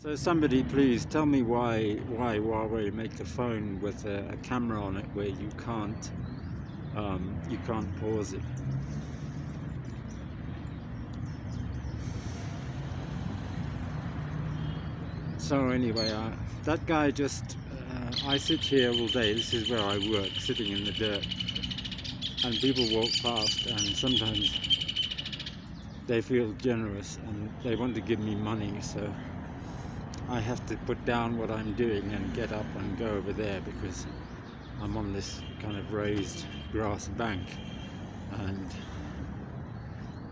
So somebody please tell me why Huawei make a phone with a camera on it where you can't pause it. So anyway, that guy just I sit here all day. This is where I work, sitting in the dirt, and people walk past, and sometimes they feel generous and they want to give me money, so I have to put down what I'm doing and get up and go over there because I'm on this kind of raised grass bank and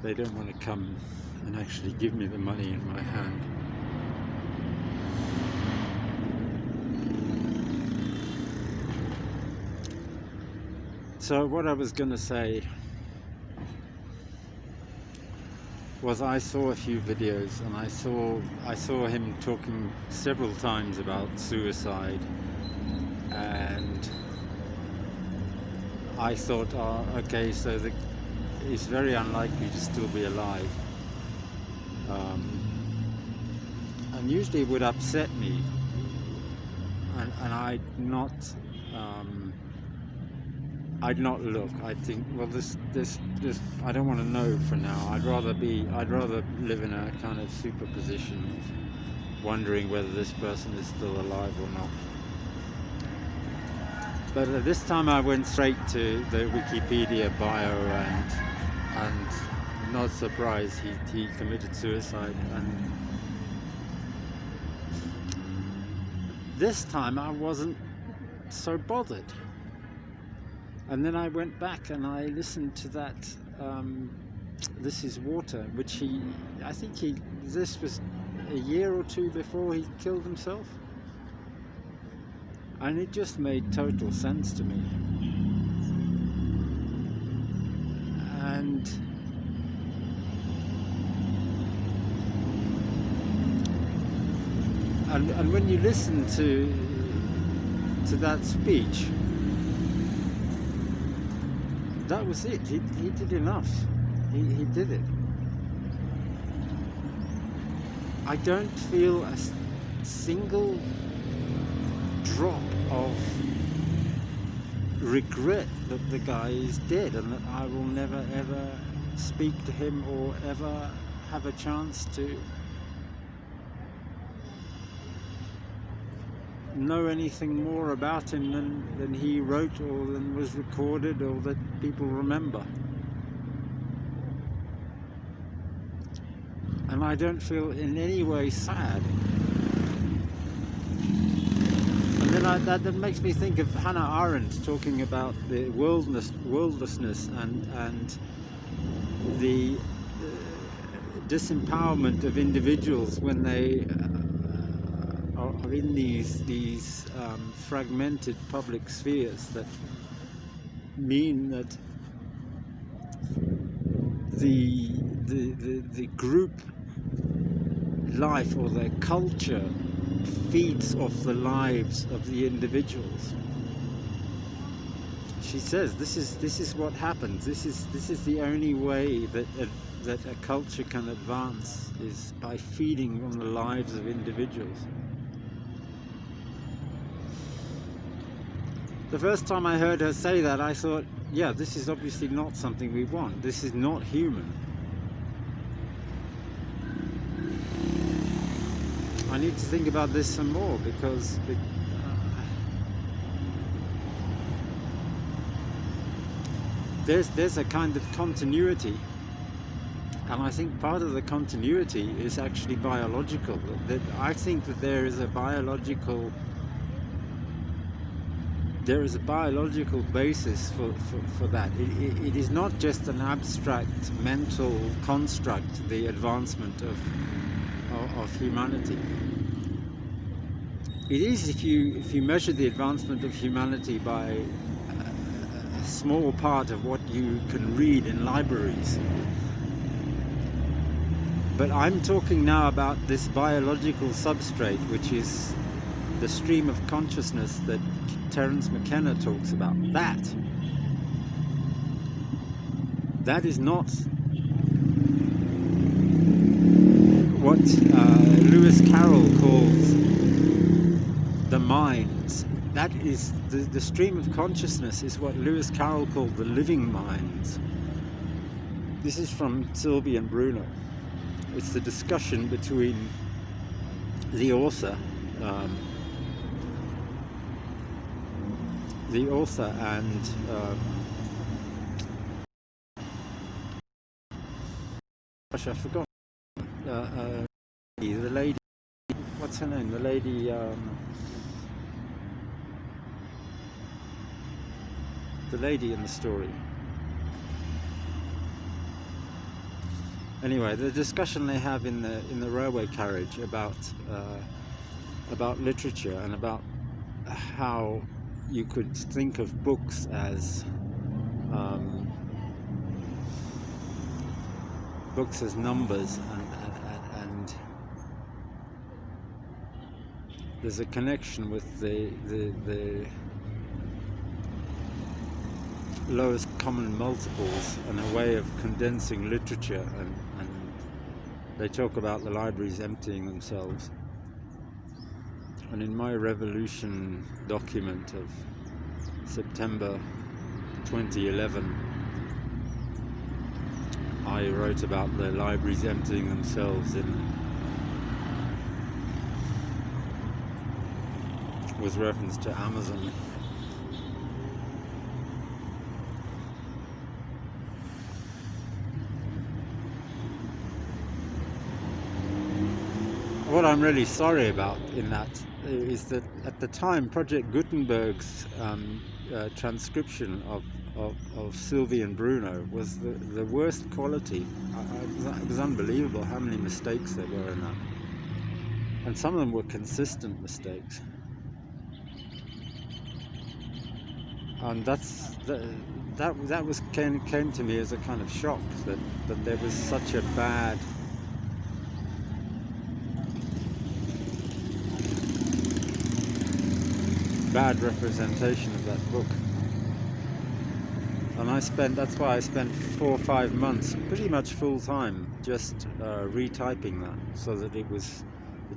they don't want to come and actually give me the money in my hand. So what I was going to say was I saw a few videos and I saw him talking several times about suicide, and I thought, oh, okay, so he's very unlikely to still be alive, and usually it would upset me, and I'd not look. I'd think, well, this I don't want to know for now. I'd rather live in a kind of superposition of wondering whether this person is still alive or not. But this time I went straight to the Wikipedia bio, and not surprised he committed suicide. And this time I wasn't so bothered. And then I went back and I listened to that This Is Water, which this was a year or two before he killed himself. And it just made total sense to me. And when you listen to that speech, that was it. He did enough. He did it. I don't feel a single drop of regret that the guy is dead and that I will never ever speak to him or ever have a chance to know anything more about him than he wrote or than was recorded or that people remember. And I don't feel in any way sad. And then that makes me think of Hannah Arendt talking about the worldlessness and the disempowerment of individuals when they are in these fragmented public spheres that mean that the group life or their culture feeds off the lives of the individuals. She says this is what happens. This is the only way that a culture can advance, is by feeding on the lives of individuals. The first time I heard her say that, I thought, yeah, this is obviously not something we want. This is not human. I need to think about this some more because there's a kind of continuity, and I think part of the continuity is actually biological. That I think that there is a biological basis for that. It is not just an abstract mental construct, the advancement of humanity. It is if you measure the advancement of humanity by a small part of what you can read in libraries. But I'm talking now about this biological substrate, which is the stream of consciousness that Terence McKenna talks about. That is not what Lewis Carroll calls the minds. That is the stream of consciousness is what Lewis Carroll called the living minds. This is from Sylvie and Bruno. It's the discussion between the author and gosh, I forgot the lady. What's her name? The lady. The lady in the story. Anyway, the discussion they have in the railway carriage about literature and about how you could think of books as numbers, and there's a connection with the lowest common multiples and a way of condensing literature, and they talk about the libraries emptying themselves. And in my revolution document of September 2011, I wrote about the libraries emptying themselves with reference to Amazon. What I'm really sorry about in that is that at the time, Project Gutenberg's transcription of Sylvie and Bruno was the worst quality. It was unbelievable how many mistakes there were in that, and some of them were consistent mistakes. And that was came to me as a kind of shock that there was such a bad representation of that book. And that's why I spent 4 or 5 months pretty much full time just retyping that so that the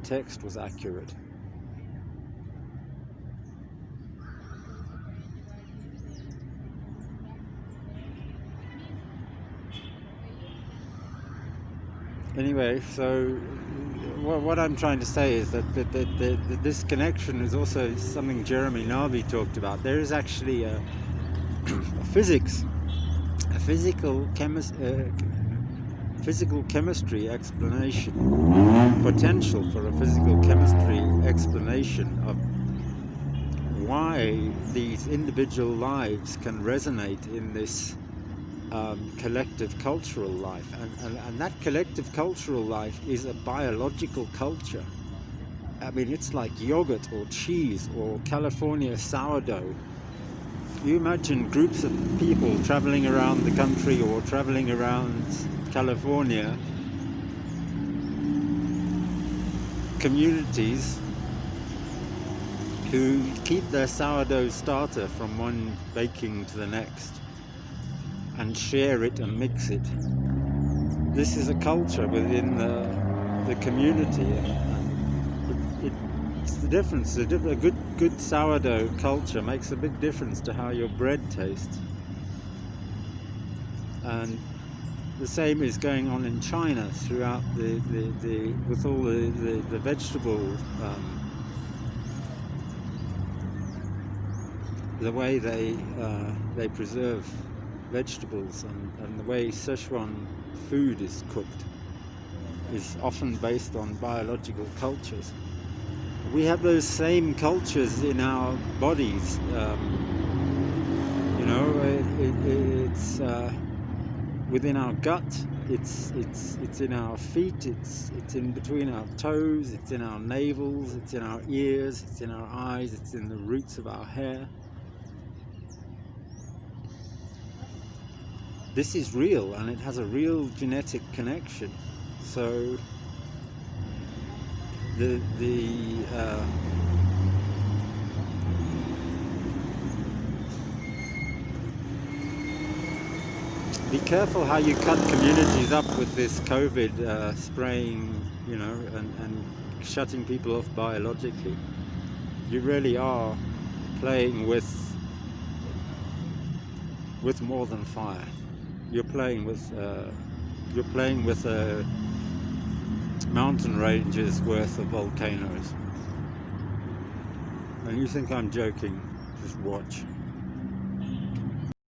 text was accurate. Anyway, so what I'm trying to say is that this connection is also something Jeremy Narby talked about. There is actually a physical chemistry explanation, potential for a physical chemistry explanation of why these individual lives can resonate in this collective cultural life, and that collective cultural life is a biological culture. I mean, it's like yogurt or cheese or California sourdough. You imagine groups of people traveling around the country or traveling around California, communities who keep their sourdough starter from one baking to the next and share it and mix it. This is a culture within the community, and it's the difference. A good sourdough culture makes a big difference to how your bread tastes. And the same is going on in China throughout with all the vegetable, the way they preserve vegetables, and the way Szechuan food is cooked is often based on biological cultures. We have those same cultures in our bodies. It's within our gut. It's in our feet. It's in between our toes. It's in our navels. It's in our ears. It's in our eyes. It's in the roots of our hair. This is real, and it has a real genetic connection. So the be careful how you cut communities up with this COVID spraying, you know, and shutting people off biologically. You really are playing with more than fire. You're playing with a mountain ranges worth of volcanoes. And you think I'm joking? Just watch.